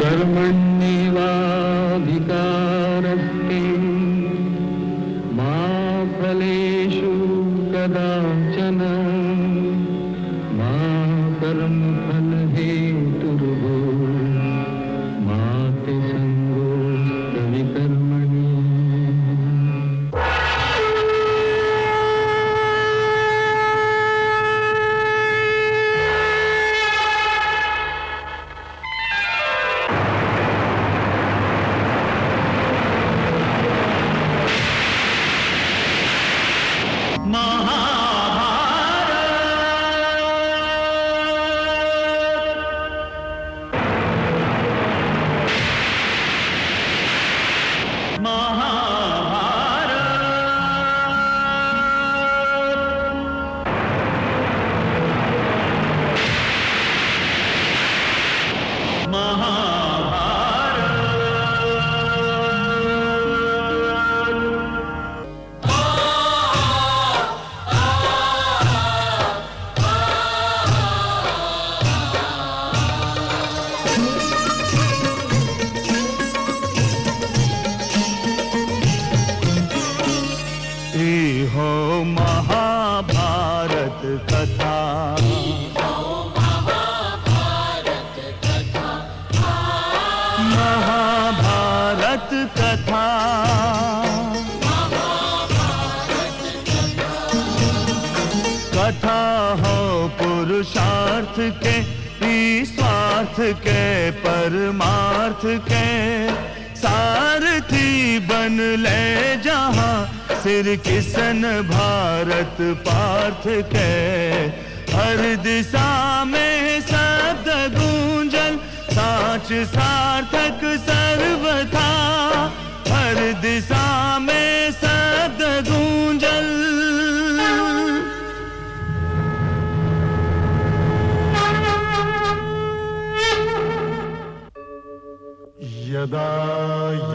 कर्मण्येवाधिकारस्ते मा फलेषु कदाचन मा कर्मफलहेतुर्भो मा ते सङ्गोऽस्त्वविकर्मणि। कथा हो पुरुषार्थ के, निस्वार्थ के, परमार्थ के, सारथी बन ले जहां सिर किसन भारत पार्थ के। हर दिशा में शब्द गूंजन, साच सार्थक सर्वथा। हर दिशा में शब्द गूंजन। यदा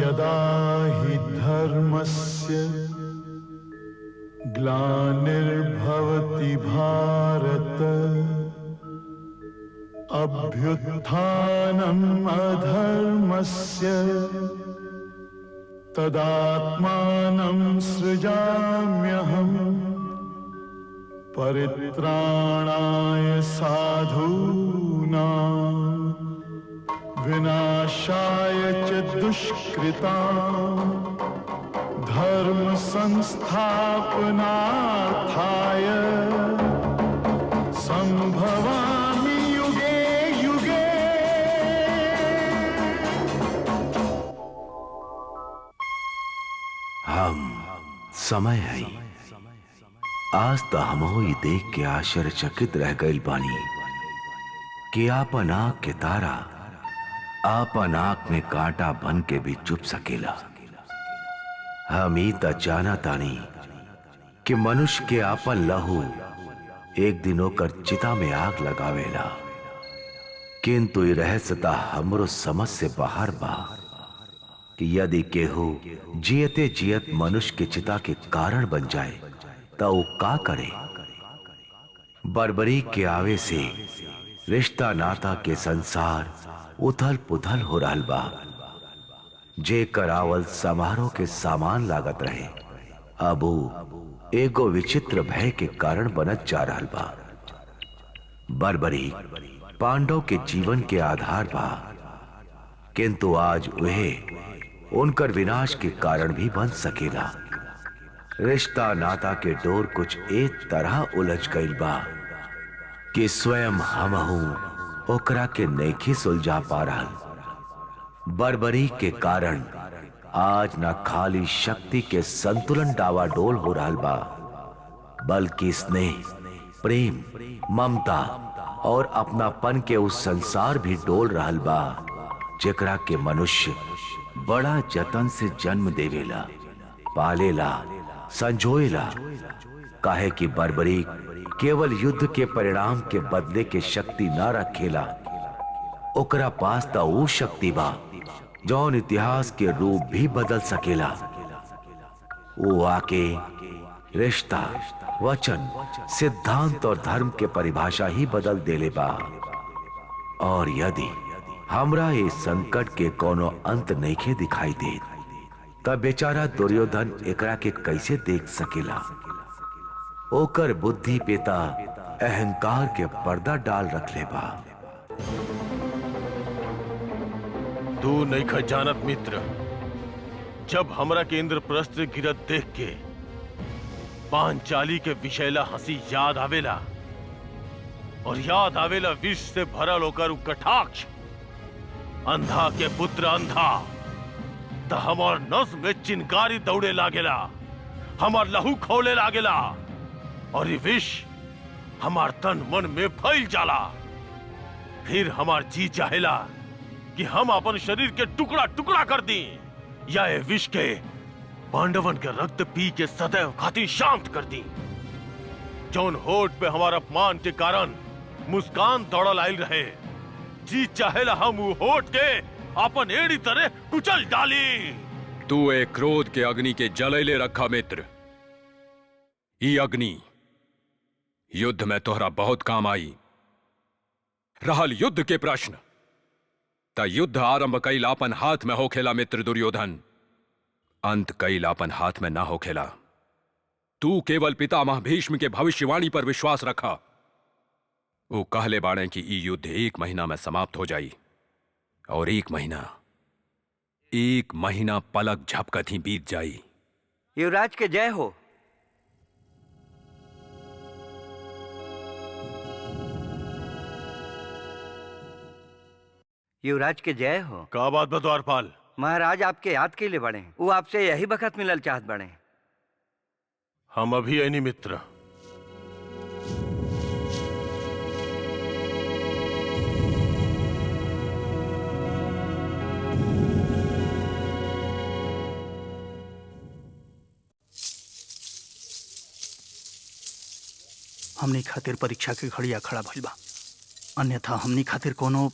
यदा हि धर्मस्य ग्लानिर्भवति भारत, अभ्युत्थानम् अधर्मस्य तदात्मानं सृजाम्यहम्। परित्राणाय साधूनां विनाशाय च दुष्कृतां, धर्म संस्थापनार्थाय संभवामि युगे युगे। हम समय है आज तो हम हो देख के आश्चर्यचकित रह गइल बानी कि आपन आँख के तारा आपन आँख में कांटा बन के भी चुप सकेला। हम ही त जाना तानी कि मनुष्य के आपन लहू एक दिन होकर चिता में आग लगावेला, किंतु ये रहस्य ता हमरो समझ से बाहर बा कि यदि केहू जियते जियत मनुष्य के चिता के कारण बन जाए तो वो का करे। बर्बरी के आवे से रिश्ता नाता के संसार उथल पुथल हो रहल बा। जे करावल समारोह के सामान लागत रहे अबू एगो विचित्र भय के कारण बनत जा रहल बा। बर्बरी पांडव के जीवन के आधार बा, किंतु आज वह उनकर विनाश के कारण भी बन सकेला। रिश्ता नाता के डोर कुछ एक तरह उलझ गइल बा कि स्वयं हमहू ओकरा के नइखी सुलझा पा रहल। बर्बरी के कारण आज न खाली शक्ति के संतुलन डावाडोल हो रहल बा, बल्कि स्नेह, प्रेम, ममता और अपनापन के उस संसार भी डोल रहल बा जेकरा के मनुष्य बड़ा जतन से जन्म देवेला, पालेला, संजोएला। काहे कि बर्बरी केवल युद्ध के परिणाम के बदले के शक्ति ना रखेला, ओकरा पास त ऊ शक्ति बा जौन इतिहास के रूप भी बदल सकेला। वो आके रिश्ता, वचन, सिद्धांत और धर्म के परिभाषा ही बदल देले बा। और यदि हमरा इस संकट के कोनो अंत नइखे दिखाई दे, तब बेचारा दुर्योधन एकरा के कैसे देख सकेला। ओकर बुद्धि पेता अहंकार के पर्दा डाल रखले बा। तू नहीं जानत मित्र, जब हमरा के इंद्रप्रस्थ से गिरत देख के पांचाली के विषैला हंसी याद आवेला, और याद आवेला विष से भरल होकर कटाक्ष, अंधा के पुत्र अंधा, तो हमार नस में चिनकारी दौड़े लागेला, हमार लहू खौले लागेला, और ये विष हमार तन मन में फैल जाला। फिर हमार जी चाहेला कि हम अपन शरीर के टुकड़ा टुकड़ा कर दी, या ये विष के पांडवन के रक्त पी के सदैव खातिर शांत कर दी। जौन होठ पे हमारा अपमान के कारण मुस्कान दौड़ल आयल रहे, जी चाहेला हम वो होठ के अपन एड़ी तरह कुचल डाली। तू एक क्रोध के अग्नि के जलैले रखा मित्र। ई अग्नि युद्ध में तोहरा बहुत काम आई। रहल युद्ध के प्रश्न, ता युद्ध आरंभ कईल आपन हाथ में होखेला मित्र दुर्योधन, अंत कईल आपन हाथ में ना होखेला। तू केवल पितामह भीष्म के भविष्यवाणी पर विश्वास रखा। वो कहले बाड़े कि ई युद्ध 1 महीना में समाप्त हो जाई, और 1 महीना पलक झपकत ही बीत जाई। युवराज के जय हो। युवराज के जय हो। का बात बा द्वारपाल? महाराज आपके याद के लिए बड़े हैं, वो आपसे यही बखत मिलल चाहत बड़े हैं। हम अभी ऐनी मित्र। हमनी खातिर परीक्षा के घड़िया खड़ा भइल बा, अन्यथा हमनी खातिर कोनो।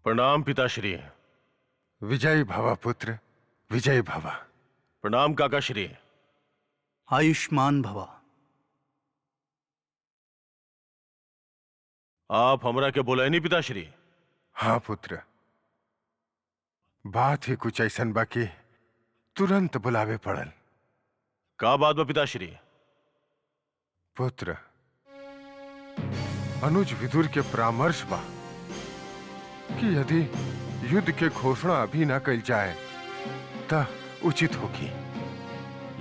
प्रणाम पिताश्री। विजयी भव पुत्र, विजयी भव। प्रणाम काकाश्री। आयुष्मान भवा। आप हमरा के बोले नहीं पिताश्री? हाँ पुत्र, बात ही कुछ ऐसन बा कि तुरंत बुलावे पड़ल। का बात बा पिताश्री? पुत्र, अनुज विदुर के परामर्श बा कि यदि युद्ध के घोषणा अभी न कल जाए त उचित होगी।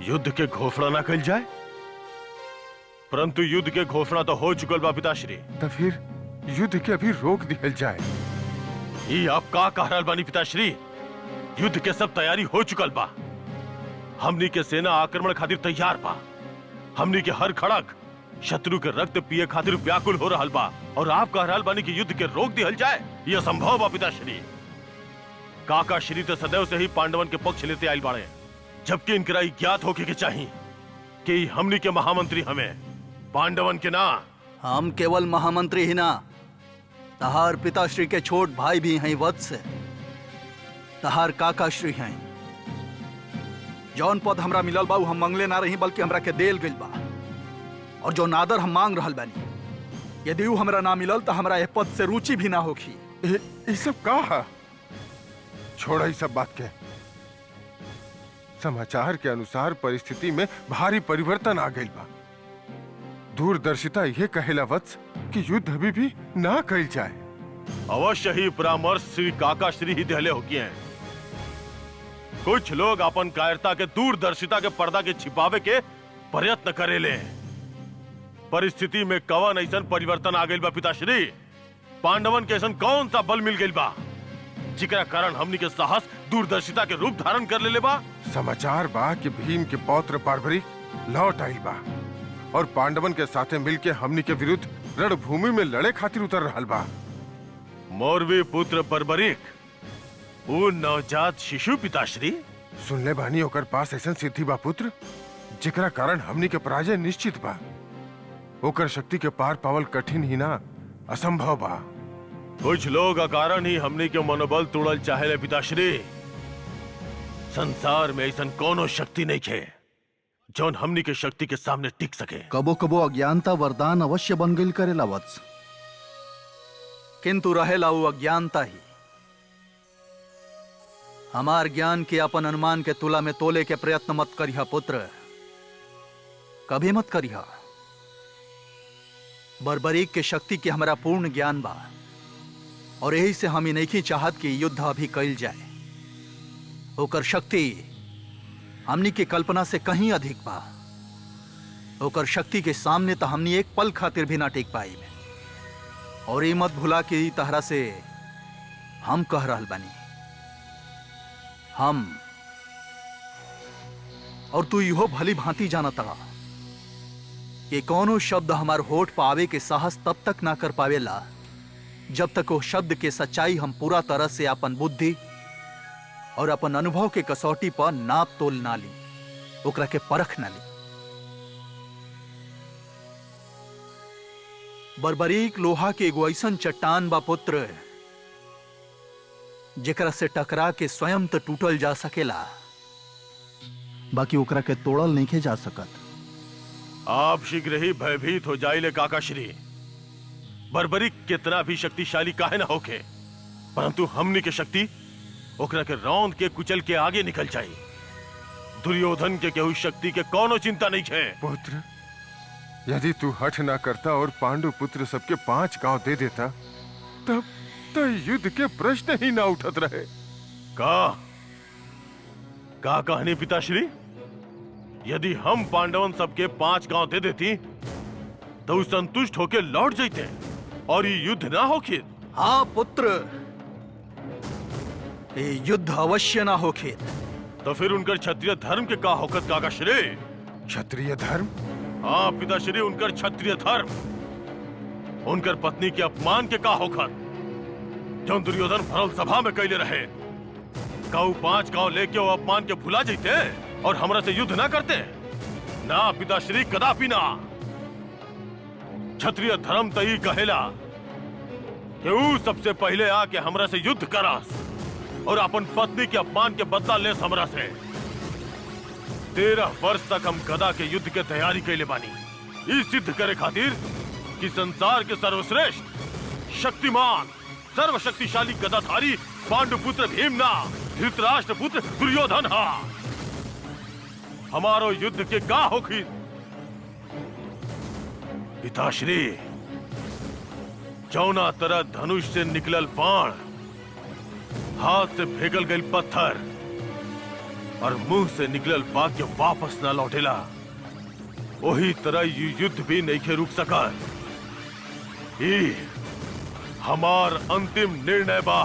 युद्ध के घोषणा ना कल जाए? परंतु युद्ध के घोषणा तो हो चुकल बा पिताश्री। तो फिर युद्ध के अभी रोक दिहल जाए। ये आप का कह रहल बानी पिताश्री? युद्ध के सब तैयारी हो चुकल बा। हमनी के सेना आक्रमण खातिर तैयार बा। हमनी के हर खड़क शत्रु के रक्त पिए खातिर व्याकुल हो रहल बा, और आप कह रहल बानी कि युद्ध के रोक दिहल जाए? यह संभव बा पिताश्री? काका श्री तो सदैव से ही पांडवन के पक्ष लेते आयल बाड़े, जबकि इनकरा ज्ञात होके के चाहिए कि हमनी के महामंत्री हमें, पांडवन के ना। हम केवल महामंत्री ही ना, तहार पिताश्री के छोट भाई भी हैं वत्स, तहार काकाश्री हैं। जौन पद हमरा मिलल बा हम मंगले ना रही, बल्कि हमरा के देल गइल बा, और जो नादर हम मांग रहल बानी, यदि ऊ हमरा ना मिलल तो हमरा यह पद से रुचि भी ना होखी। ये सब का है? छोड़ा ही सब बात के। समाचार के अनुसार परिस्थिति में भारी परिवर्तन आ गई बा। दूरदर्शिता यह कहेला वत्स कि युद्ध अभी भी ना कल जाए। अवश्य ही परामर्श श्री काका श्री ही दहले होकी हैं। कुछ लोग अपन कायरता के दूरदर्शिता के पर्दा के छिपावे के प्रयत्न करेले। परिस्थिति में कवन ऐसन परिवर्तन आ गइल बा पिताश्री? पांडवन के ऐसन कौन सा बल मिल गइल बा जिकरा कारण हमनी के साहस दूरदर्शिता के रूप धारण कर लेले बा? समाचार बा कि भीम के पौत्र बर्बरिक लौट आइल बा, और पांडवन के साथे मिलके हमनी के विरुद्ध रणभूमि में लड़े खातिर उतर रहल बा। मौरवी पुत्र बर्बरिक, वो नवजात शिशु पिताश्री? सुनले बानी ओकर पास ऐसन सिद्धि बा पुत्र, जेकरा कारण हमनी के पराजय निश्चित बा। ओकर शक्ति के पार पावल कठिन ही ना, असंभव बा। कुछ लोग अकारण ही हमनी के मनोबल तोड़ल चाहेले पिताश्री। संसार में ऐसन कोनो शक्ति नहीं है जौन हमनी के शक्ति के सामने टिक सके। कबो कबो अज्ञानता वरदान अवश्य बन गइल करेला वत्स। किंतु रहेला वो अज्ञानता ही। हमार ज्ञान के अपन अनुमान के तुला में तोले के प्रयत्न मत करिहा पुत्र, कभी मत करिहा। बर्बरीक के शक्ति के हमारा पूर्ण ज्ञान बा और यही से हम ही नहीं चाहत कि युद्ध अभी कैल जाए। ओकर शक्ति हमनी के कल्पना से कहीं अधिक बा। ओकर शक्ति के सामने तो हमनी एक पल खातिर भी ना टिक पाई। और ये मत भुला कि तहरा से हम कह रहल बानी, हम और तू इहो भली भांति जाना तड़ा कि कौनो शब्द हमार होठ पावे के साहस तब तक ना कर पावेला जब तक वो शब्द के सच्चाई हम पूरा तरह से अपन बुद्धि और अपन अनुभव के कसौटी पर नाप तोल ना ली, ओकरा के परख ना ली। बर्बरीक लोहा के एगो ऐसन चट्टान बा पुत्र, जेकरा से टकरा के स्वयं तो टूटल जा सकेला, बाकी ओकरा के तोड़ल नहीं जा सकत। आप शीघ्र ही भयभीत हो जाइले काकाश्री। बर्बरीक कितना भी शक्तिशाली काहे ना होके, परंतु हमनी के शक्ति ओकरा के रौंद के कुचल के आगे निकल जाई। दुर्योधन के केहू शक्ति के कोनो चिंता नहीं है। पुत्र, यदि तू हठ ना करता और पांडु पुत्र सबके 5 गांव दे देता, तब तो युद्ध के प्रश्न ही ना उठत रहे। का कहनी पिताश्री? यदि हम पांडवन सबके 5 गांव दे देती तो उ संतुष्ट होके लौट जाते और ये युद्ध ना होके। हाँ पुत्र, ये युद्ध अवश्य ना होके। तो फिर उनकर क्षत्रिय धर्म के का होकत काकाश्री? क्षत्रिय धर्म? हाँ पिताश्री, उनकर क्षत्रिय धर्म, उनकर पत्नी के अपमान के का होखत जो दुर्योधन भरल सभा में कैले रहे। काऊ 5 गांव लेके वो अपमान के भुला जाते और हमरा से युद्ध ना करते? ना पिताश्री, कदापि ना। क्षत्रिय धर्म तई कहेला कि ऊ सबसे पहले आके हमरा से युद्ध करास और अपन पत्नी के अपमान के बदला ले हमरा से। 13 वर्ष तक हम गदा के युद्ध के तैयारी कैले बानी, इस सिद्ध करे खातिर कि संसार के सर्वश्रेष्ठ शक्तिमान सर्वशक्तिशाली गदाधारी पांडुपुत्र भीम ना, धृतराष्ट्र पुत्र दुर्योधन हा। हमारो युद्ध के का होखी? पिताश्री, जौना तरह धनुष से निकलल बाण, हाथ से फेंकल गई पत्थर और मुंह से निकलल वाक्य वापस न लौटेला, वही तरह ये युद्ध भी नहीं के रुक सका। हमार अंतिम निर्णय बा।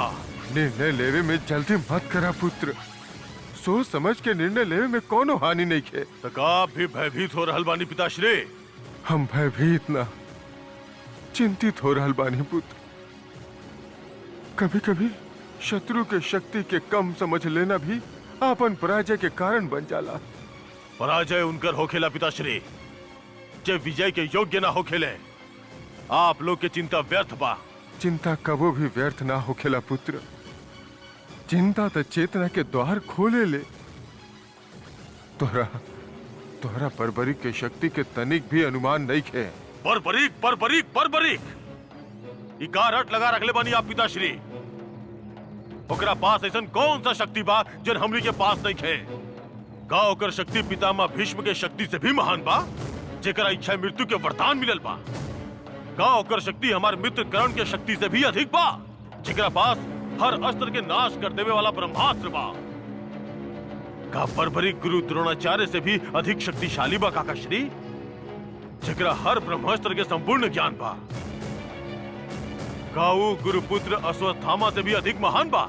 निर्णय लेवे में जल्दी मत करा पुत्र, सोच समझ के निर्णय लेवे में कोनो हानि नहीं है। तका भी भयभीत हो रहल बानी पिताश्री। हम भयभीत ना, चिंतित हो रहल बानी पुत्र। कभी कभी शत्रु के शक्ति के कम समझ लेना भी आपन पराजय के कारण बन जाला। पराजय उनकर होखेला पिताश्री जे विजय के योग्य ना होखेले। आप लोग के चिंता व्यर्थ बा। चिंता कबो भी व्यर्थ ना होखेला पुत्र। चिंता तो चेतना के द्वार खोले ले। तोहरा बर्बरीक के शक्ति के तनिक भी अनुमान नहीं है। बर्बरीक बर्बरीक बर्बरीक इकार हट लगा रखले बानी आप पिताश्री। ओकरा पास ऐसन कौन सा शक्ति बा जन हमनी के पास नहीं है? का ओकर शक्ति पितामह भीष्म के शक्ति से भी महान बा जेकरा इच्छा मृत्यु के वरदान मिलल बा? का ओकर शक्ति हमार मित्र कर्ण के शक्ति से भी अधिक बा जेकरा पास हर अस्त्र के नाश कर देवे वाला ब्रह्मास्त्र बा? का बर्बरीक गुरु द्रोणाचार्य से भी अधिक शक्तिशाली बा काकाश्री जेकरा हर ब्रह्मास्त्र के संपूर्ण ज्ञान बा? का वो गुरुपुत्र अश्वत्थामा से भी अधिक महान बा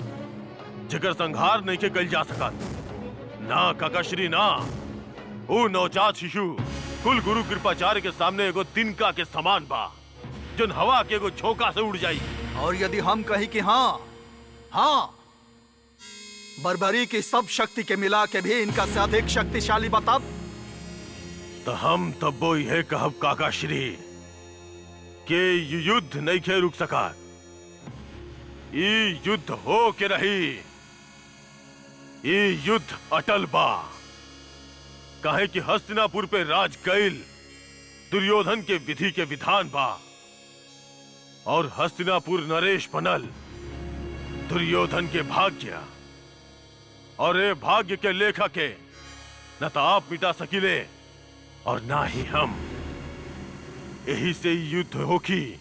जेकर संहार नहीं के कल जा सकत? ना काकाश्री ना। वो नवजात शिशु कुल गुरु कृपाचार्य के सामने एगो तिनका के समान बा जोन हवा के एगो झोंका से उड़ जाई। और यदि हम कही कि हाँ हाँ बर्बरी की सब शक्ति के मिला के भी इनका से अधिक शक्तिशाली बता, तो हम तब्बो यह कहब काकाश्री के युद्ध नहीं खे रुक सका। ये युद्ध हो के रही। ये युद्ध अटल बा काहे कि हस्तिनापुर पे राज कैल दुर्योधन के विधि के विधान बा और हस्तिनापुर नरेश बनल दुर्योधन के भाग्य और ए भाग्य के लेखा के न तो आप मिटा सकिले और ना ही हम। यही से युद्ध होगी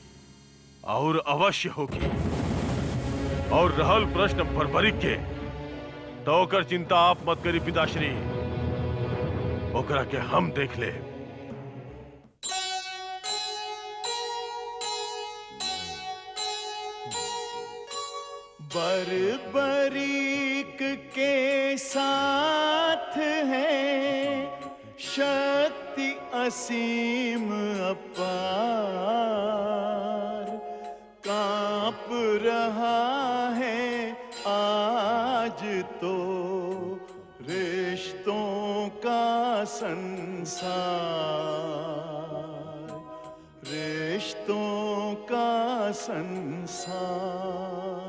और अवश्य होगी। और रहल प्रश्न बर्बरिक के तो ओकर चिंता आप मत करी पिताश्री, ओकरा के हम देख ले। बर्बरीक के साथ है शक्ति असीम अपार, कांप रहा है आज तो रिश्तों का संसार, रिश्तों का संसार।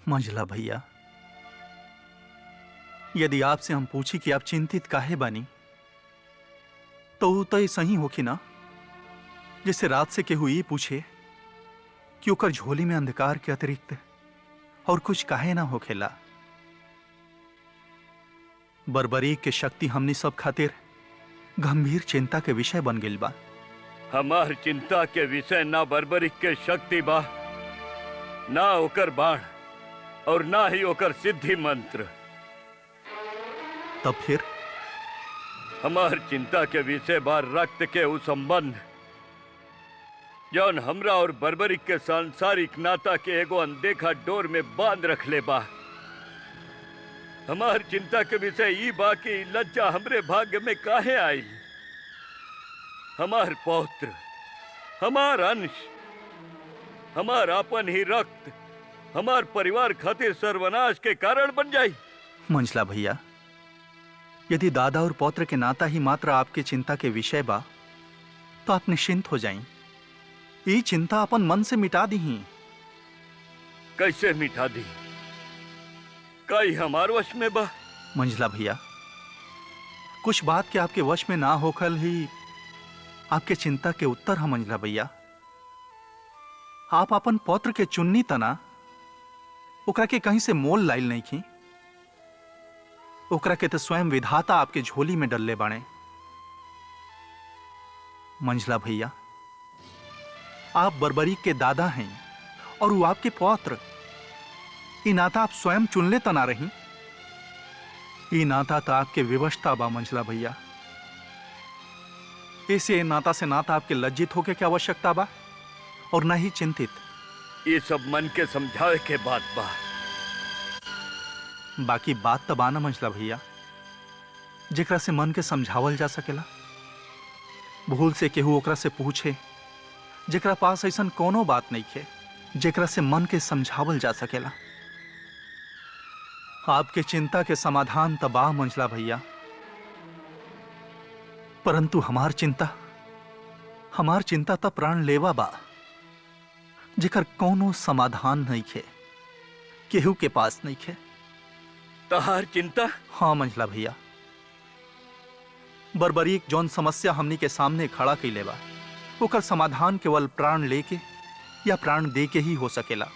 मंझला भैया, यदि आपसे हम पूछी कि आप चिंतित काहे बानी, तो तय सही होखी ना। जैसे रात से केहू ये पूछे कि ओकर झोली में अंधकार के अतिरिक्त और कुछ काहे ना होखेला। बर्बरी के शक्ति हमनी सब खातिर गंभीर चिंता के विषय बन गइल बा। हमार चिंता के विषय ना बर्बरिक के शक्ति बा, ना ओकर बाण और ना ही ओकर सिद्धि मंत्र। तब फिर हमार चिंता के विषय बा रक्त के उ संबंध जौन हमरा और बर्बरिक के सांसारिक नाता के एगो अनदेखा डोर में बांध रखले बा। हमार चिंता के विषय ई बा कि लज्जा हमरे भाग्य में काहे आई। हमार पौत्र, हमार अंश, हमार अपन ही रक्त हमार परिवार खातिर सर्वनाश के कारण बन जाई। मंझला भैया, यदि दादा और पौत्र के नाता ही मात्र आपके चिंता के विषय बा, तो आप निश्चिंत हो जाएं। ये चिंता अपन मन से मिटा दी ही। कैसे मिटा दी? कई हमार वश में बा। मंझला भैया, कुछ बात के आपके वश में ना होखल ही आपके चिंता के उत्तर है। मंझला भैया, आप अपन पौत्र के चुन्नी तना ओकरा के कहीं से मोल लाइल नहीं की। ओकरा के तो स्वयं विधाता आपके झोली में डलले बाणे। मंझला भैया, आप बर्बरी के दादा हैं और वो आपके पौत्र। ये नाता आप स्वयं चुनले तना रही। ये नाता तो आपके विवशता बा मंझला भैया। ऐसे नाता से नाता आपके लज्जित होके क्या आवश्यकता बा और ना ही चिंतित। ये सब मन के समझावे के बात बा। बाकी बात तो बाना मंझला भैया, जेकरा से मन के समझावल जा सकेला। भूल से केहू ओकरा से पूछे जेकरा पास ऐसा कोनो बात नहीं है जेकरा से मन के समझावल जा सकेला। आपके चिंता के समाधान तो बा मंझला भैया, परंतु हमार चिंता तो प्राण लेवा बा, जेकर कोनो समाधान नहीं है, केहू के पास नहीं है। तहार चिंता? हाँ मंझला भैया, बर्बरीक जौन समस्या हमनी के सामने खड़ा कइले बा, ओकर समाधान केवल प्राण लेके या प्राण दे के ही हो सकेला।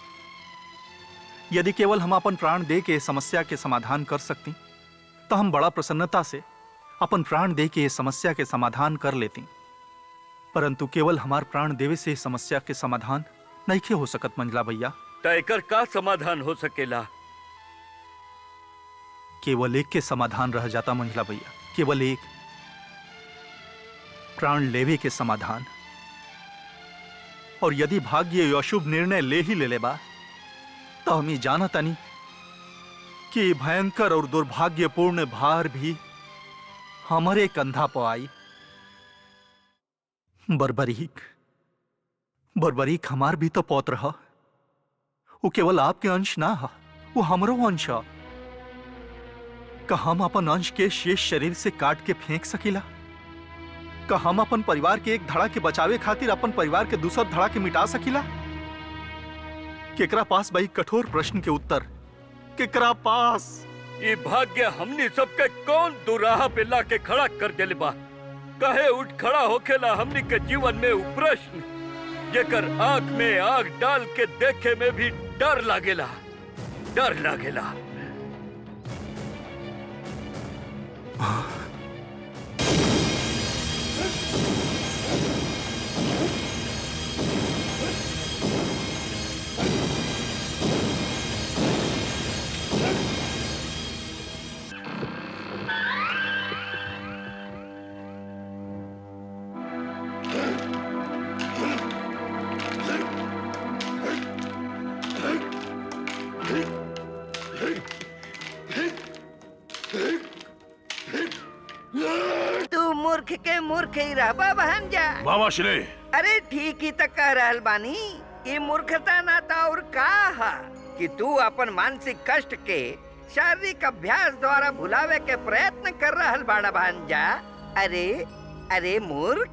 यदि केवल हम अपन प्राण दे के समस्या के समाधान कर सकती, तो हम बड़ा प्रसन्नता से अपन प्राण दे के समस्या के समाधान कर लेती। परंतु केवल हमार प्राण देवे से समस्या के समाधान नहीं हो सकत मंझला भैया। तयकर का समाधान हो सकेला? केवल एक के समाधान रह जाता मंझला भैया, केवल एक, प्राण लेवे के समाधान। और यदि भाग्य अशुभ निर्णय ले ही ले लेबा, तो हम ये जानता नहीं कि भयंकर और दुर्भाग्यपूर्ण भार भी हमारे कंधा पर आई। बर्बरीक बर्बरीक हमार भी तो पौत्र रहा। वो केवल आपके अंश ना हा, वो हमरो अंश हा। का हम अपन अंश के शेष शरीर से काट के फेंक सकीला? का हम अपन परिवार के एक धड़ा के बचावे खातिर अपन परिवार के दूसर धड़ा के मिटा सकीला? केकरा पास भाई कठोर प्रश्न के उत्तर? केकरा पास? ये भाग्य हमनी सबके कौन दुराहा पे ला के खड़ा कर देले बा? कहे उठ खड़ा होखेला हमनी के जीवन में उ प्रश्न जेकर आंख में आंख डाल के देखे में भी डर लागेला, डर लागेला। तू मूर्ख के मूर्ख ही रहबा बहन जा। मामा श्री, अरे ठीक ही तक कह रहल बानी। ये मूर्खता ना था और का हा कि तू अपन मानसिक कष्ट के शारीरिक अभ्यास द्वारा भुलावे के प्रयत्न कर रहल बाड़ा भांजा। अरे अरे मूर्ख,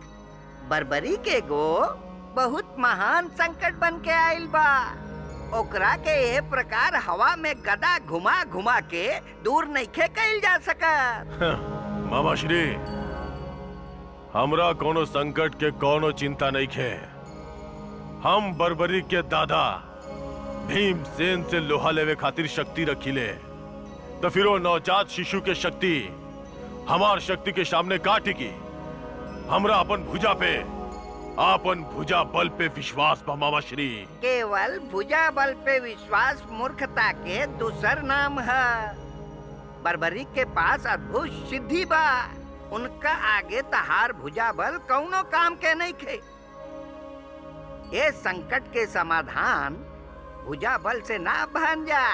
बर्बरी के गो बहुत महान संकट बन के आइल बा। ओकरा के ये प्रकार हवा में गदा घुमा घुमा के दूर नइखे कइल जा सकत। मामा श्री, हमरा कोनो संकट के कोनो चिंता नहीं खे। हम बर्बरी के दादा भीमसेन से लोहा लेवे खातिर शक्ति रखीले, तो फिर वो नवजात शिशु के शक्ति हमार शक्ति के सामने का टिकी? हमरा अपन भुजा बल पे विश्वास बा मामा श्री। केवल भुजा बल पे विश्वास मूर्खता के दूसर नाम है। बर्बरी के पास अद्भुत सिद्धि बा, उनका आगे तहार भुजा बल कौनो काम के नहीं खे। ये संकट के समाधान भुजा बल से ना भांजा,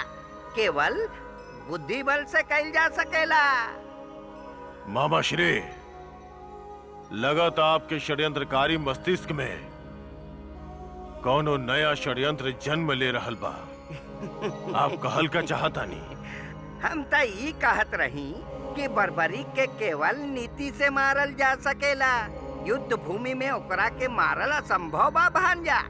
केवल बुद्धि बल से कइल जा सकेला। मामा श्री, लगता आपके षड्यंत्रकारी मस्तिष्क में कौनो नया षड्यंत्र जन्म ले रहल बा। आप कहल का चाहता नहीं? हम तो ये कहत रही कि बर्बरी के केवल नीति से मारल जा सकेला। युद्ध भूमि में ओकरा के मारल असंभव बा भांजा।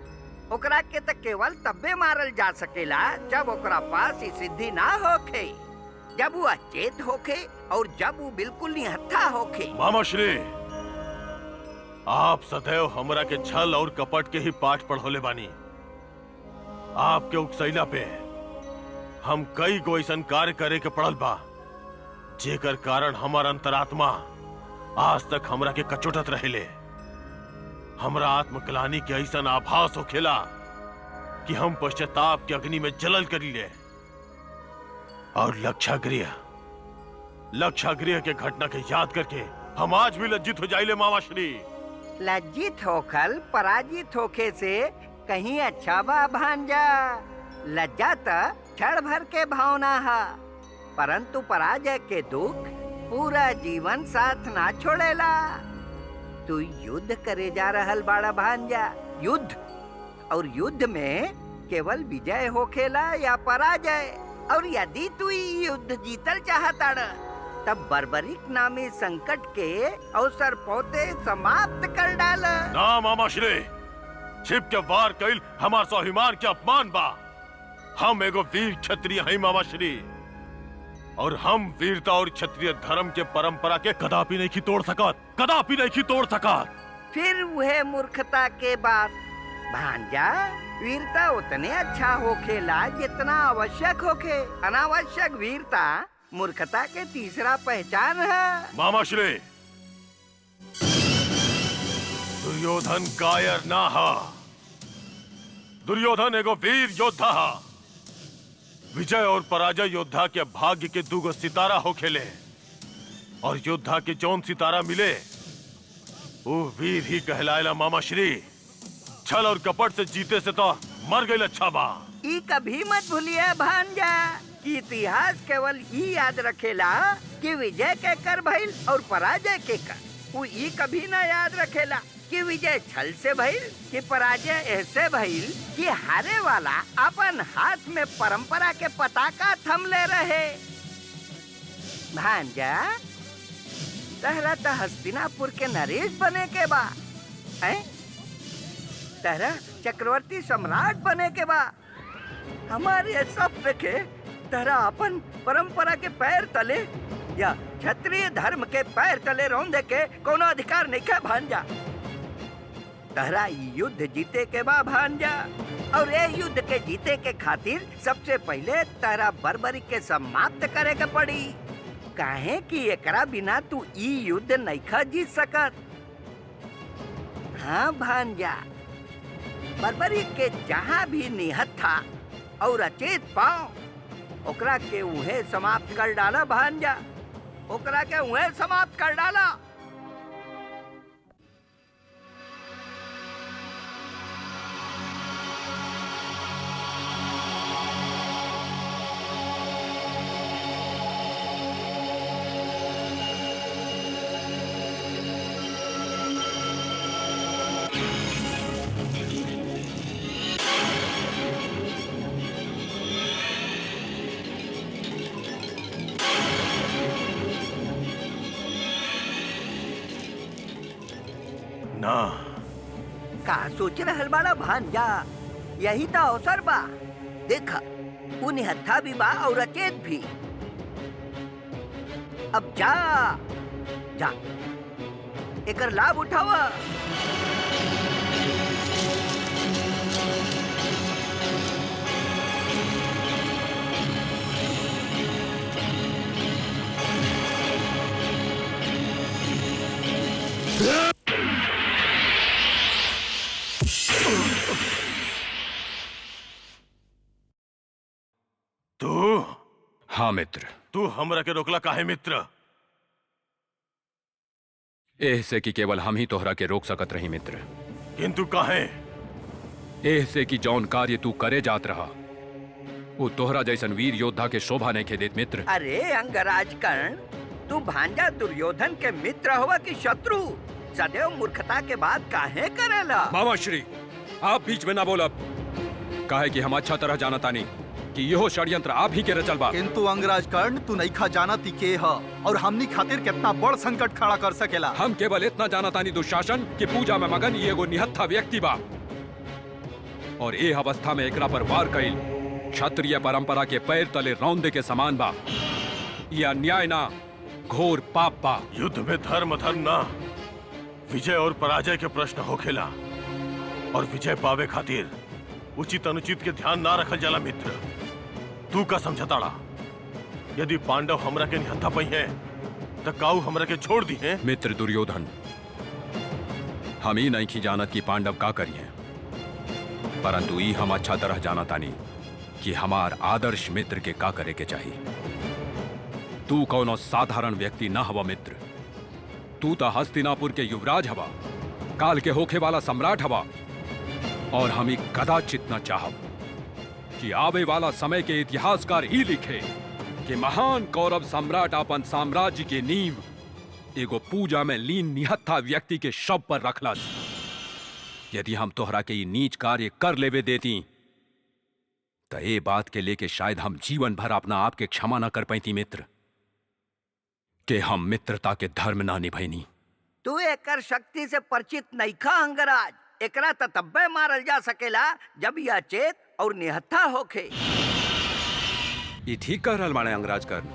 ओकरा के तो केवल तब्बे मारल जा सकेला जब ओकरा पास ये सिद्धि ना होखे, जब वो अचेत होखे और जब वो बिल्कुल निहत्था होखे। मामा श्री, आप सदैव हमरा के छल और कपट के ही पाठ पढ़ोले बानी। आपके उकसैला पे हम कई गो ऐसन कार्य करे के पड़ल बा जेकर कारण हमार अंतरात्मा आज तक हमरा के कचोटत रहेले। हमरा आत्मग्लानि के ऐसन आभास होखेला कि हम पश्चाताप के अग्नि में जलल करीले। और लक्षागृह के घटना के याद करके हम आज भी लज्जित हो जाइले मामा श्री। लज्जित होखल पराजित होखे से कहीं अच्छा बा भांजा। लज्जा तो क्षण भर के भावना है, परंतु पराजय के दुख पूरा जीवन साथ ना छोड़ेला। तू युद्ध करे जा रहल बाड़ा भांजा, युद्ध। और युद्ध में केवल विजय होखेला या पराजय। और यदि तू युद्ध जीतल चाहताड़ तब बर्बरीक नामी संकट के अवसर पोते समाप्त कर डाल। ना मामा श्री, छिप के वार कइल हमार स्वाभिमान के अपमान बा। हम एगो वीर क्षत्रिय हैं मामा श्री, और हम वीरता और क्षत्रिय धर्म के परंपरा के कदापि नहीं की तोड़ सकत, कदापि नहीं की तोड़ सकत। फिर वह मूर्खता के बाद भांजा, वीरता उतने अच्छा होखेला जितना आवश्यक होखे। अनावश्यक वीरता मूर्खता के तीसरा पहचान है। मामा श्री, दुर्योधन कायर ना हा। दुर्योधन एगो वीर योद्धा हा। विजय और पराजय योद्धा के भाग्य के दूगो सितारा हो खेले, और योद्धा के जौन सितारा मिले वो वीर ही कहलायला मामा श्री। छल और कपट से जीते से तो मर गई अच्छा बा। ई कभी मत भूलिए भांजा इतिहास केवल ई याद रखेला कि विजय के कर भइल और पराजय के कर। वो ई कभी ना याद रखेला कि विजय छल से भइल कि पराजय ऐसे भइल कि हारे वाला अपन हाथ में परंपरा के पताका थमले रहे। भांजा, तहरा तो हस्तिनापुर के नरेश बने के बा, हैं? तहरा चक्रवर्ती सम्राट बने के बा। हमारे सब देखे तहरा अपन परंपरा के पैर तले या क्षत्रिय धर्म के पैर तले रौंदे के कोनो अधिकार नहीं है भांजा। तहरा युद्ध जीते के बा भांजा, और ये युद्ध के जीते के खातिर सबसे पहले तहरा बर्बरी के समाप्त करे के पड़ी। काहे कि एकरा बिना तू ई युद्ध नइखा जीत सकत। हाँ भांजा, बर्बरी के जहाँ भी निहत्था और अचेत पाओ ओकरा के उहे समाप्त कर डाला भांजा, ओकरा के उहे समाप्त कर डाला। ना का सोच रहल बाड़ा भांजा? यही तो अवसर बा। देखा, उ निहत्था भी बा और अचेत भी। अब जा जा एकर लाभ उठावा। तू? हाँ मित्र। तू हमरा के रोकला काहे मित्र? एह से कि केवल हम ही तोहरा के रोक सकत रही मित्र। किंतु काहे? एह से कि जौन कार्य तू करे जात रहा वो तोहरा जैसन वीर योद्धा के शोभा नहीं खेदेत मित्र। अरे अंगराज कर्ण, तू भांजा दुर्योधन के मित्र हुआ कि शत्रु? सदैव मूर्खता के बात काहे करेला? मामा श्री, आप बीच में ना बोलब। काहे कि हम अच्छा तरह जाना तानी कि यहो षड्यंत्र आप ही के रचल बा। किंतु अंगराज कर्ण, तू नइखा जानती के ह और हमनी खातिर कितना बड़ संकट खड़ा कर सकेला। हम केवल इतना जाना तानी दुशासन कि पूजा में मगन ये एगो निहत्था व्यक्ति बा और ए अवस्था में एकरा पर वार कइल क्षत्रिय परंपरा के पैर तले रौंदे के समान बा। ये अन्याय ना, घोर पाप बा। युद्ध में धर्म अधर्म ना, विजय और पराजय के प्रश्न होखेला और विजय पावे खातिर उचित अनुचित के ध्यान ना रखल जाला मित्र। तू का समझताड़ा? यदि पांडव हमरा के निहत्था पई है तो काऊ हमरा के छोड़ दी है? मित्र दुर्योधन, हम ही नहीं की जानत कि पांडव का करिए, परंतु ई हम अच्छा तरह जाना तानी कि हमार आदर्श मित्र के का करे के चाहिए। तू कौनो साधारण व्यक्ति ना हवा मित्र। तू तो हस्तिनापुर के युवराज हवा, काल के होखे वाला सम्राट हवा और हम ही कदाचित न चाहब कि आवे वाला समय के इतिहासकार ही लिखे कि महान कौरव सम्राट अपन साम्राज्य के नींव एगो पूजा में लीन निहत्था व्यक्ति के शव पर रखलस। यदि हम तोहरा के ये नीच कार्य कर लेवे देती तो ये बात के लेके शायद हम जीवन भर अपना आप के क्षमा न कर पाती मित्र कि हम मित्रता के धर्म ना निभैनी। तू एकर शक्ति से परिचित नइखा अंगराज। एकरा तब्बे मारल जा सकेला जब यह अचेत और निहत्था होखे। ये ठीक कह रहल बाड़े अंगराज कर्ण।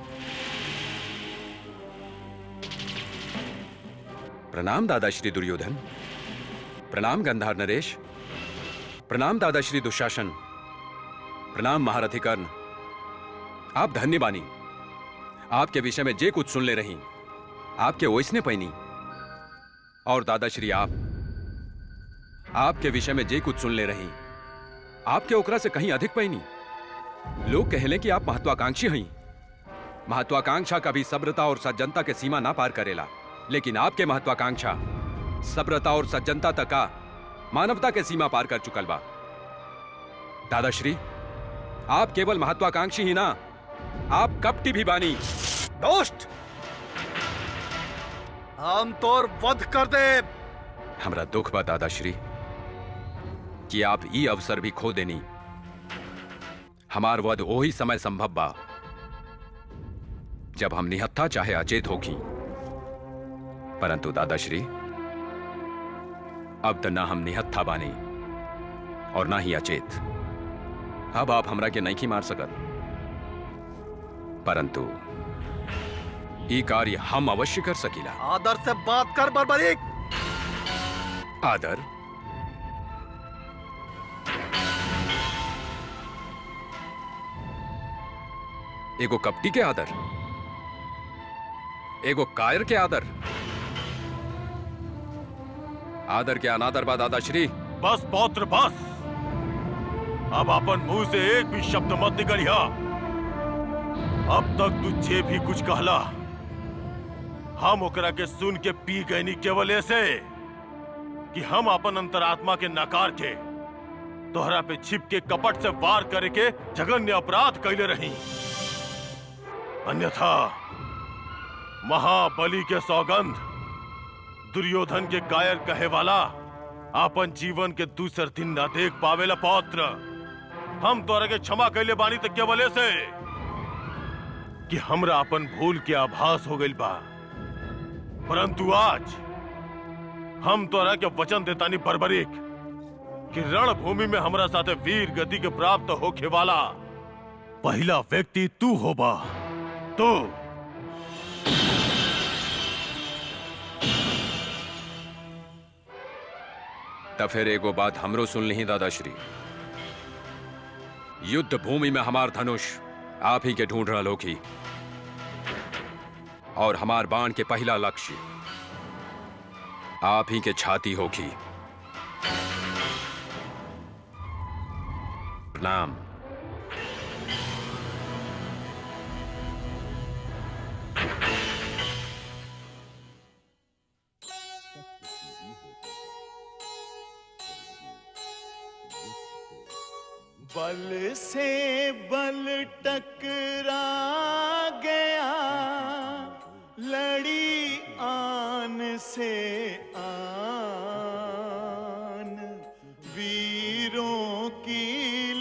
प्रणाम दादा श्री दुर्योधन, प्रणाम गंधार नरेश, प्रणाम दादा श्री दुशासन, प्रणाम महारथी कर्ण। आप धन्य बानी। आपके विषय में जे कुछ सुन ले रही आपके ओइसने पैनी। और दादाश्री आपके विषय में जे कुछ सुन ले रही आपके ओकरा से कहीं अधिक पैनी। लोग कहले कि आप महत्वाकांक्षी हैं। महत्वाकांक्षा कभी सब्रता और सज्जनता के सीमा ना पार करेला, लेकिन आपके महत्वाकांक्षा सब्रता और सज्जनता तक का मानवता के सीमा पार कर चुकल बा। दादाश्री, आप केवल महत्वाकांक्षी ही ना आप कपटी भी बानी। दोस्त, हम तोर वध कर दे। हमरा दुख बा दादाश्री कि आप ई अवसर भी खो देनी। हमार वध वही समय संभव बा जब हम निहत्था चाहे अचेत होखी, परंतु दादाश्री अब त ना हम निहत्था बानी और ना ही अचेत। अब आप हमरा के नहीं मार सकत, परंतु ई कार्य हम अवश्य कर सकीला। आदर से बात कर बर्बरीक। आदर? एगो कपटी के आदर, एगो कायर के आदर, आदर के अनादर बा दादाश्री। बस पौत्र बस। अब अपन मुंह से एक भी शब्द मत निकलिया। अब तक तुझे भी कुछ कहला, हम ओकरा के सुन के पी गईनी केवल ऐसे कि हम अपन अंतरात्मा के नकार के तोहरा पे छिप के कपट से वार करे के जघन्य अपराध कैले रही। अन्यथा महाबली के सौगंध, दुर्योधन के कायर कहे वाला अपन जीवन के दूसर दिन ना देख पावेला पौत्र। हम तोरा के क्षमा कैले बानी तो केवल ऐसे कि हमरा अपन भूल के आभास हो गइल बा, परंतु आज हम तोरा के वचन देतानी बर्बरीक कि रणभूमि में हमरा साथे वीर गति के प्राप्त होखे वाला पहला व्यक्ति तू होबा। तो तब फिर एगो बात हमरो सुन ली दादाश्री। युद्ध भूमि में हमार धनुष आप ही के ढूंढ रहा होखी और हमार बाण के पहला लक्ष्य आप ही के छाती होखी। प्रणाम। बल से बल टकरा गया, लड़ी आन से आन, वीरों की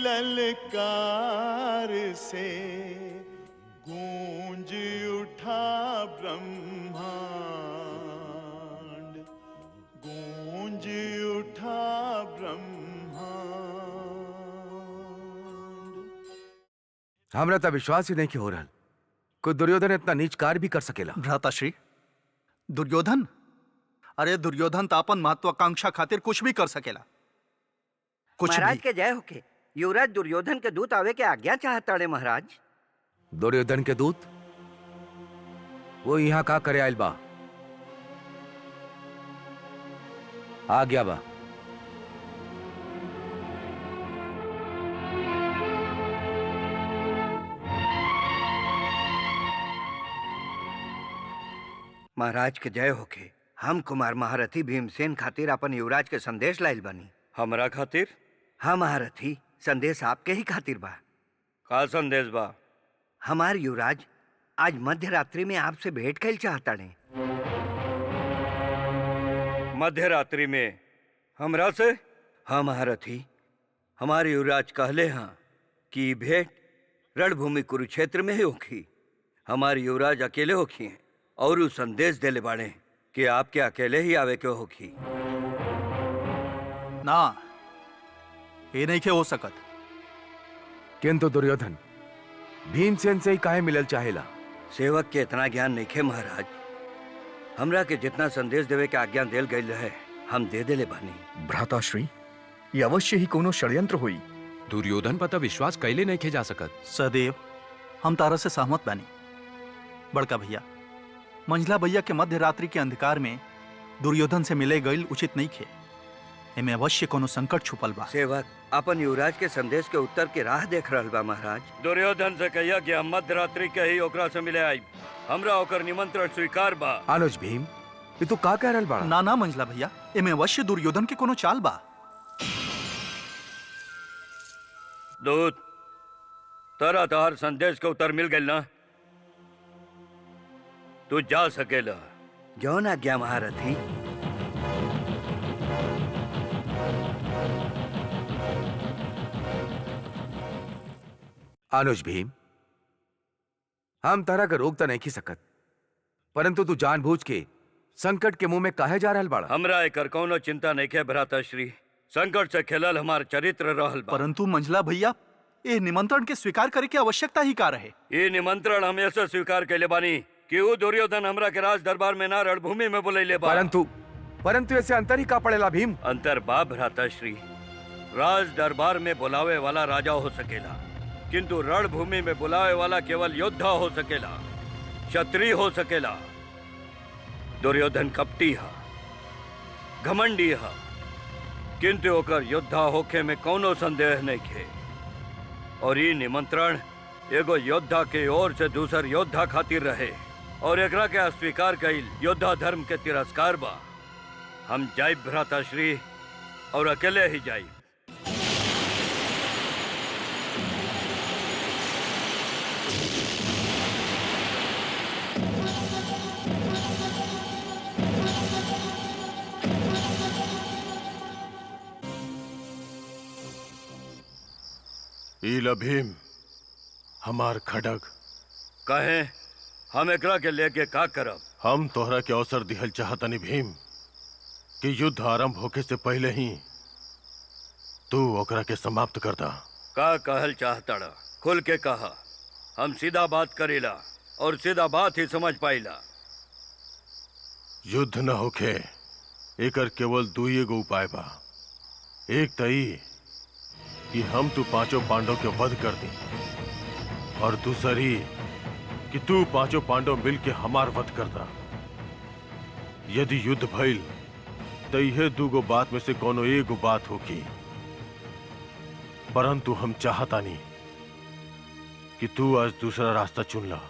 ललकार से गूंज उठा ब्रह्मांड, गूंज उठा ब्रह्मांड। हमरा तो विश्वास ही नहीं कि हो रहा कोई दुर्योधन इतना नीच कार्य भी कर सकेला। भ्राताश्री, दुर्योधन? अरे दुर्योधन तो अपन महत्वाकांक्षा खातिर कुछ भी कर सकेला, कुछ महाराज भी। के जय होके। युवराज दुर्योधन के दूत आवे के आज्ञा चाहता रे महाराज। दुर्योधन के दूत वो यहाँ का करे आइल बा? आ गया बा। महाराज के जय होके। हम कुमार महारथी भीमसेन खातिर अपन युवराज के संदेश लाइल बनी। हमरा खातिर? हाँ महारथी, संदेश आपके ही खातिर बा। का संदेश बा? हमार युवराज आज मध्य रात्रि में आपसे भेंट कैल चाहता ने। मध्य रात्रि में हमरा से? हाँ महारथी, हमारे युवराज कहले हाँ कि भेंट रणभूमि कुरुक्षेत्र में ही होखी। हमारे युवराज अकेले होखी हैं और उ संदेश देले बाड़े कि आपके अकेले ही आवे के होखी। ना, ये नहीं के हो सकत। किंतु दुर्योधन भीमसेन से ही काहे मिलल चाहेला? सेवक के इतना ज्ञान नहीं खे महाराज। हमरा के जितना संदेश देवे के आज्ञा देल गई रहे हम दे देले बानी। भ्राताश्री, ये अवश्य ही कोनो षड्यंत्र हुई। दुर्योधन पर तो विश्वास कैले नहीं खे जा सकत। सदैव हम तारा से सहमत बानी। बड़का भैया, मंझला भैया के मध्य रात्रि के अंधकार में दुर्योधन से मिले गईल उचित नहीं खे। एमे अवश्य कोनो संकट छुपल बा। सेवक अपन युवराज के संदेश के उत्तर के राह देख रहल बा महाराज। दुर्योधन से कहिया कि हम मध्य रात्रि के ही ओकरा से मिले आई। हमरा ओकर निमंत्रण स्वीकार बा। अनुज भीम, ये तू का कह रहल बा? ना ना मंझला भैया, एमे अवश्य दुर्योधन के कोनो चाल बा। दूत, तारा तहार संदेश के उत्तर मिल गई ना? तू जा सकेला। जौन आज्ञा महारथी। अनुज भीम, हम तरह का रोक तो नहीं सकत, परंतु तू जानबूझ के संकट के मुंह में काहे जा रहल बाड़ा? हमरा एकर कौनो चिंता नहीं के भ्राताश्री। संकट से खेलल हमार चरित्र रहल बा। परंतु मंझला भैया, ये निमंत्रण के स्वीकार करे की आवश्यकता ही का रहे? ये निमंत्रण हम ऐसे स्वीकार कैले बानी कि वो दुर्योधन हमरा के राज दरबार में ना रणभूमि में बुलैले बा। परंतु ऐसे अंतर ही का पड़ेला भीम? अंतर बा भ्राताश्री। राज दरबार में बुलावे वाला राजा हो सकेला, किंतु रणभूमि में बुलावे वाला केवल योद्धा हो सकेला, क्षत्रिय हो सकेला। दुर्योधन कपटी हा, घमंडी हा, किंतु ओकर योद्धा होखे में कोनो संदेह नहीं खे। और ये निमंत्रण एगो योद्धा के ओर से दूसर योद्धा खातिर रहे, और एकरा के अस्वीकार कईल योद्धा धर्म के तिरस्कार बा। हम जाइब भ्राताश्री, और अकेले ही जाइब। ईला भीम, हमार खड़ग। कहे हम एकरा के लेके का करब? हम तोहरा के अवसर दिहल चाहतनी भीम कि युद्ध आरंभ होके से पहले ही तू ओकरा के समाप्त कर दा। का कहल चाहताड़ा? खुल के कहा। हम सीधा बात करेला और सीधा बात ही समझ पाइला। युद्ध न होके एकर केवल दुई गो उपाय बा। एक तई कि हम तू पांचों पांडव के वध कर दी, और दूसरी कि तू पांचों पांडव मिल के हमार वध कर दा। यदि युद्ध भइल तो यह दूगो बात में से कोनो एगो बात होगी, परंतु हम चाहतानी कि तू आज दूसरा रास्ता चुन ला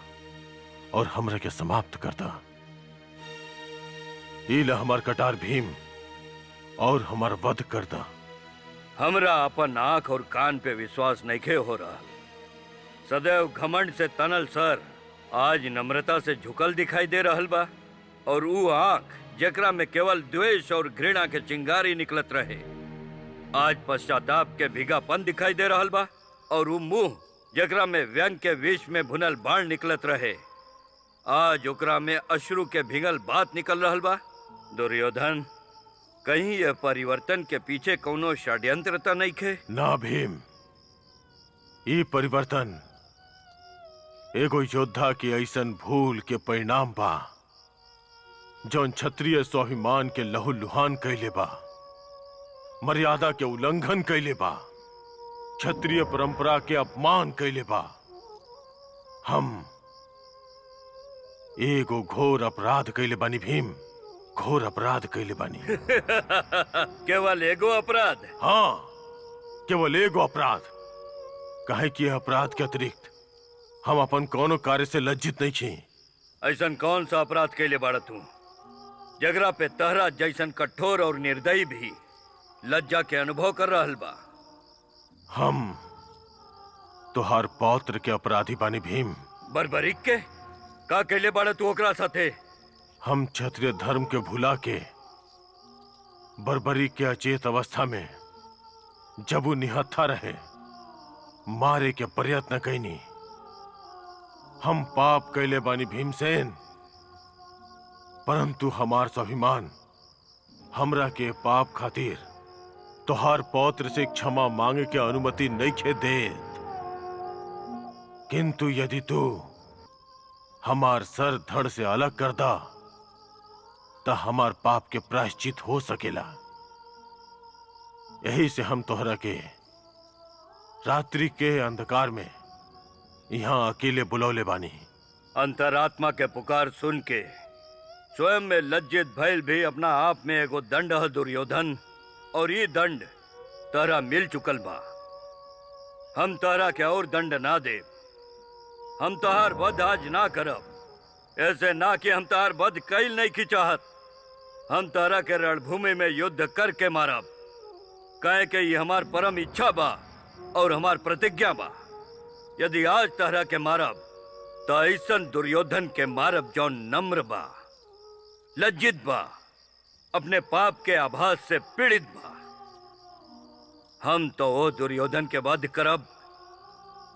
और हमरे के समाप्त कर दा। ईला हमार कटार भीम, और हमार वध कर दा। हमरा अपन आंख और कान पे विश्वास नहीं हो रहा। सदैव घमंड से तनल सर आज नम्रता से झुकल दिखाई दे रहल बा, और ऊ आंख जेकरा में केवल द्वेष और घृणा के चिंगारी निकलत रहे आज पश्चाताप के भीगापन दिखाई दे रहल बा, और ऊ मुंह जेकरा में व्यंग के विष में भुनल बाण निकलत रहे आज ओकरा में अश्रु के भींगल बात निकल रहल बा। दुर्योधन, कहीं यह परिवर्तन के पीछे कोनो षड्यंत्र तो नहीं खे? ना भीम, ये परिवर्तन एगो योद्धा की ऐसन भूल के परिणाम बा जौन क्षत्रिय स्वाभिमान के लहू लुहान कैले बा, मर्यादा के उल्लंघन कैले बा, क्षत्रिय परंपरा के अपमान कैले बा। हम एगो घोर अपराध कैले बानी भीम, घोर अपराध कैले बानी। केवल एगो अपराध? हाँ, केवल एगो अपराध। काहे कि यह अपराध के अतिरिक्त हम अपन कोनो कार्य से लज्जित नहीं छी। ऐसन कौन सा अपराध कैले बाड़ा तू जगरा पे तहरा जैसन कठोर और निर्दयी भी लज्जा के अनुभव कर रहल बा? हम तोहार पौत्र के अपराधी बानी भीम। बर्बरिक के का कैले बाड़ा तू ओकरा साथे? हम क्षत्रिय धर्म के भुला के बर्बरी के अचेत अवस्था में जब वो निहत्था रहे मारे के प्रयत्न कैनी। हम पाप कैले बानी भीमसेन, परंतु हमार स्वाभिमान हमरा के पाप खातिर तोहार पौत्र से क्षमा मांगे के अनुमति नहीं खे देत। किंतु यदि तू हमार सर धड़ से अलग कर दा तो हमार पाप के प्रायश्चित हो सकेला। यही से हम तोहरा के रात्रि के अंधकार में यहाँ अकेले बुलौले बानी। अंतरात्मा के पुकार सुन के स्वयं में लज्जित भइल भी अपना आप में एगो दंड है दुर्योधन, और ये दंड तहरा मिल चुकल बा। हम तहरा के और दंड ना दे। हम तहार वध आज ना करब, ऐसे ना कि हम तहार वध कैल नहीं की चाहत। हम तहरा के रणभूमि में युद्ध करके मारब, कहे के ये हमार परम इच्छा बा और हमार प्रतिज्ञा बा। यदि आज तहरा के मारब तो ऐसन दुर्योधन के मारब जौन नम्र बा, लज्जित बा, अपने पाप के आभास से पीड़ित बा। हम तो वो दुर्योधन के वध करब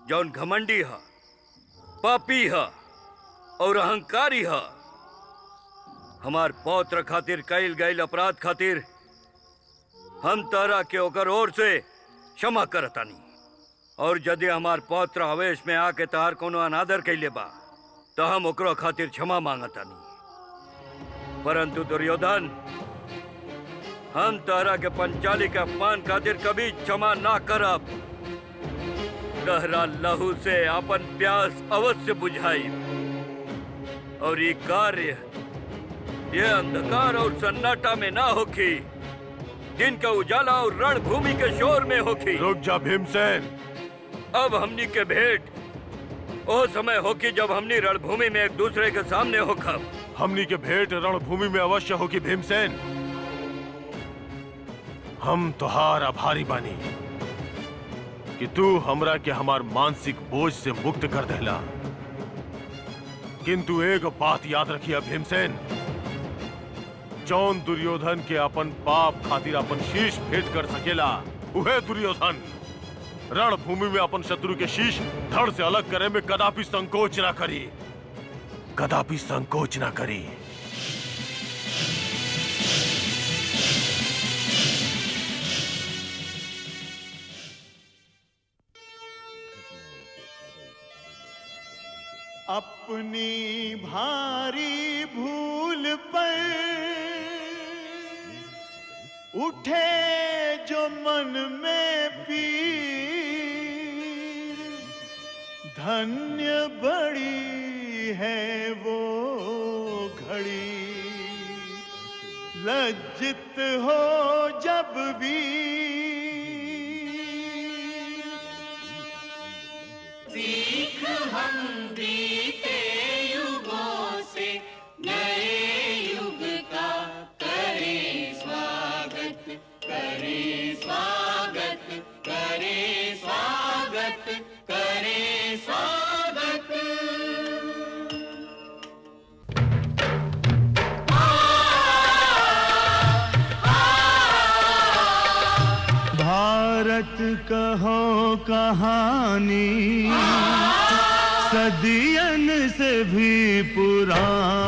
जौन घमंडी है, पापी है और अहंकारी है। हमार पौत्र खातिर कईल गईल अपराध खातिर हम तहरा के ओकर ओर से क्षमा करतानी। और यदि हमार पौत्र आवेश में आके तहार कोनो अनादर कैले बा तो हम ओकरो खातिर क्षमा मांगतानी। परंतु दुर्योधन, हम तहरा के पंचाली के अपमान खातिर कभी क्षमा ना करब। तहरा लहू से अपन प्यास अवश्य बुझाई और ये कार्य ये अंधकार और सन्नाटा में ना होखी, दिन का उजाला और रणभूमि के शोर में होखी। रुक जा भीमसेन। अब हमनी के भेंट ओ समय होगी जब हमनी रणभूमि में एक दूसरे के सामने होखब। हमनी के भेंट रणभूमि में अवश्य होगी भीमसेन। हम तोहार आभारी बानी कि तू हमरा के हमार मानसिक बोझ से मुक्त कर देला। किंतु एक बात याद रखिए भीमसेन, जौन दुर्योधन के अपन पाप खातिर अपन शीश भेंट कर सकेला, उहे दुर्योधन रणभूमि में अपन शत्रु के शीश धड़ से अलग करे में कदापि संकोच ना करी, कदापि संकोच ना करी। अपनी भारी भूल पर उठे जो मन में पीर, धन्य बड़ी है वो घड़ी, लज्जित हो जब वीर। सीख हम बीते युगों से नए युग का करें स्वागत, करें स्वागत, करें स्वागत, करें स्वागत। भारत कहो कहानी सदियन से भी पुरानी,